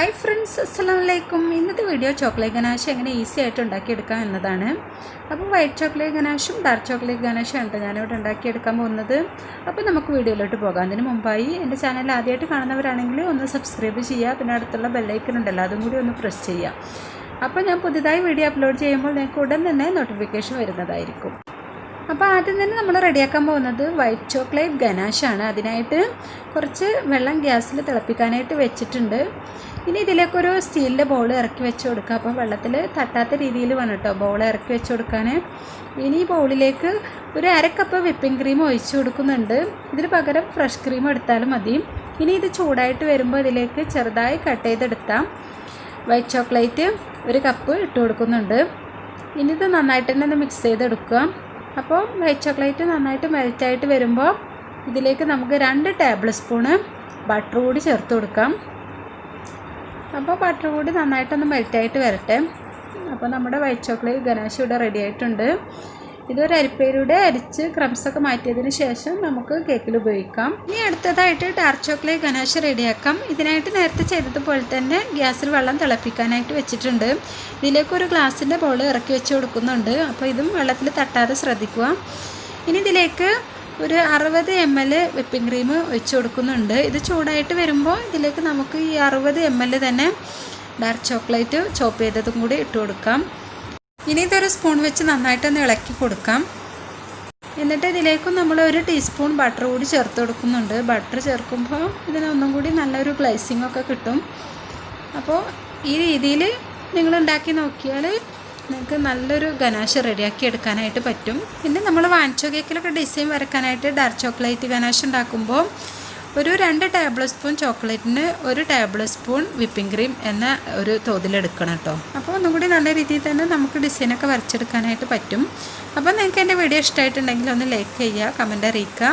Hi friends, അസ്സലാമലൈക്കും. ഇന്നത്തെ video chocolate ganache എങ്ങനെ ഈസി ആയിട്ട് ഉണ്ടാക്കിയെടുക്കാം എന്നതാണ്. അപ്പോൾ വൈറ്റ് ചോക്ലേറ്റ് ഗനാഷും ഡാർക്ക് ചോക്ലേറ്റ് ഗനാഷും ആണ് ഞാനിവിടെ ഉണ്ടാക്കിയെടുക്കാൻ പോകുന്നത്. അപ്പോൾ നമുക്ക് വീഡിയോയിലോട്ട് പോകാം. അതിന് മുമ്പായി എൻ്റെ ചാനൽ ആദ്യമായിട്ട് കാണുന്നവരാണെങ്കിൽ ഒന്ന് സബ്സ്ക്രൈബ് ചെയ്യുക. പിന്നെ അടുത്തുള്ള ബെല്ലൈക്കൺ ഉണ്ടല്ലോ, അതും കൂടി ഒന്ന് പ്രസ് ചെയ്യുക. അപ്പോൾ ഞാൻ പുതുതായി വീഡിയോ അപ്ലോഡ് ചെയ്യുമ്പോൾ നിങ്ങൾക്ക് ഉടൻ തന്നെ നോട്ടിഫിക്കേഷൻ വരുന്നതായിരിക്കും. അപ്പോൾ ആദ്യം തന്നെ നമ്മൾ റെഡിയാക്കാൻ പോകുന്നത് വൈറ്റ് ചോക്ലേറ്റ് ഗനാഷാണ്. അതിനായിട്ട് കുറച്ച് വെള്ളം ഗ്യാസിൽ തിളപ്പിക്കാനായിട്ട് വെച്ചിട്ടുണ്ട്. ഇനി ഇതിലേക്കൊരു സ്റ്റീലിൻ്റെ ബൗൾ ഇറക്കി വെച്ച് കൊടുക്കുക. അപ്പോൾ വെള്ളത്തിൽ തട്ടാത്ത രീതിയിൽ വേണം കേട്ടോ ബൗൾ ഇറക്കി വെച്ച് കൊടുക്കാൻ. ഇനി ഈ ബൗളിലേക്ക് ഒരു 1/2 കപ്പ് വിപ്പിംഗ് ക്രീം ഒഴിച്ച് കൊടുക്കുന്നുണ്ട്. ഇതിന് പകരം ഫ്രഷ് ക്രീം എടുത്താലും മതി. ഇനി ഇത് ചൂടായിട്ട് വരുമ്പോൾ ഇതിലേക്ക് ചെറുതായി കട്ട് ചെയ്തെടുത്താം വൈറ്റ് ചോക്ലേറ്റ് 1 കപ്പ് ഇട്ട് കൊടുക്കുന്നുണ്ട്. ഇനി ഇത് നന്നായിട്ട് തന്നെ ഒന്ന് മിക്സ് ചെയ്തെടുക്കുക. അപ്പോൾ വൈറ്റ് ചോക്ലേറ്റ് നന്നായിട്ട് മെൽറ്റായിട്ട് വരുമ്പോൾ ഇതിലേക്ക് നമുക്ക് 2 ടേബിൾ സ്പൂണ് ബട്ടർ കൂടി ചേർത്ത് കൊടുക്കാം. അപ്പോൾ ബട്ടർ കൂടി നന്നായിട്ടൊന്ന് മെൽറ്റായിട്ട് വരട്ടെ. അപ്പോൾ നമ്മുടെ വൈറ്റ് ചോക്ലേറ്റ് ഗനാഷ് ഇവിടെ റെഡി ആയിട്ടുണ്ട്. ഇതൊരു അരിപ്പയിലൂടെ അരിച്ച് ക്രംസൊക്കെ മാറ്റിയതിന് ശേഷം നമുക്ക് കേക്കിൽ ഉപയോഗിക്കാം. ഇനി അടുത്തതായിട്ട് ഡാർക്ക് ചോക്ലേറ്റ് ഗനാഷ് റെഡിയാക്കാം. ഇതിനായിട്ട് നേരത്തെ ചെയ്തതുപോലെ തന്നെ ഗ്യാസിൽ വെള്ളം തിളപ്പിക്കാനായിട്ട് വെച്ചിട്ടുണ്ട്. ഇതിലേക്ക് ഒരു ഗ്ലാസിൻ്റെ ബൗൾ ഇറക്കി വെച്ച് കൊടുക്കുന്നുണ്ട്. അപ്പോൾ ഇതും വെള്ളത്തിൽ തട്ടാതെ ശ്രദ്ധിക്കുക. ഇനി ഇതിലേക്ക് ഒരു 60 ml വിപ്പിംഗ് ക്രീം ഒഴിച്ച് കൊടുക്കുന്നുണ്ട്. ഇത് ചൂടായിട്ട് വരുമ്പോൾ ഇതിലേക്ക് നമുക്ക് ഈ 60 ml തന്നെ ഡാർക്ക് ചോക്ലേറ്റ് ചോപ്പ് ചെയ്തതും കൂടി ഇട്ട് കൊടുക്കാം. ഇനി ഇതൊരു സ്പൂൺ വെച്ച് നന്നായിട്ടൊന്ന് ഇളക്കി കൊടുക്കാം. എന്നിട്ട് ഇതിലേക്കും നമ്മൾ 1 ടീസ്പൂൺ ബട്ടർ കൂടി ചേർത്ത് കൊടുക്കുന്നുണ്ട്. ബട്ടർ ചേർക്കുമ്പോൾ ഇതിനൊന്നും കൂടി നല്ലൊരു ഗ്ലേസിംഗ് ഒക്കെ കിട്ടും. അപ്പോൾ ഈ രീതിയിൽ നിങ്ങൾ ഉണ്ടാക്കി നോക്കിയാൽ നിങ്ങൾക്ക് നല്ലൊരു ഗനാഷ് റെഡിയാക്കി എടുക്കാനായിട്ട് പറ്റും. പിന്നെ നമ്മൾ വാനില കേക്കിലൊക്കെ ഡിസൈൻ വരയ്ക്കാനായിട്ട് ഡാർക്ക് ചോക്ലേറ്റ് ഗനാഷ് ഉണ്ടാക്കുമ്പോൾ ഒരു 2 ടേബിൾ സ്പൂൺ ചോക്ലേറ്റിന് 1 ടേബിൾ സ്പൂൺ വിപ്പിംഗ് ക്രീം എന്ന ഒരു തോതിലെടുക്കണം കേട്ടോ. അപ്പോൾ ഒന്നും കൂടി നല്ല രീതിയിൽ തന്നെ നമുക്ക് ഡിസൈനൊക്കെ വരച്ചെടുക്കാനായിട്ട് പറ്റും. അപ്പോൾ നിങ്ങൾക്ക് എൻ്റെ വീഡിയോ ഇഷ്ടമായിട്ടുണ്ടെങ്കിൽ ഒന്ന് ലൈക്ക് ചെയ്യുക, കമൻറ്റ് അറിയിക്കുക.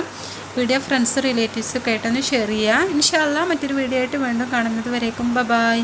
വീഡിയോ ഫ്രണ്ട്സ് റിലേറ്റീവ്സൊക്കെ ആയിട്ടൊന്ന് ഷെയർ ചെയ്യുക. ഇൻഷാ അല്ലാഹ് മറ്റൊരു വീഡിയോ ആയിട്ട് വീണ്ടും കാണുന്നത് വരേക്കും ബൈ.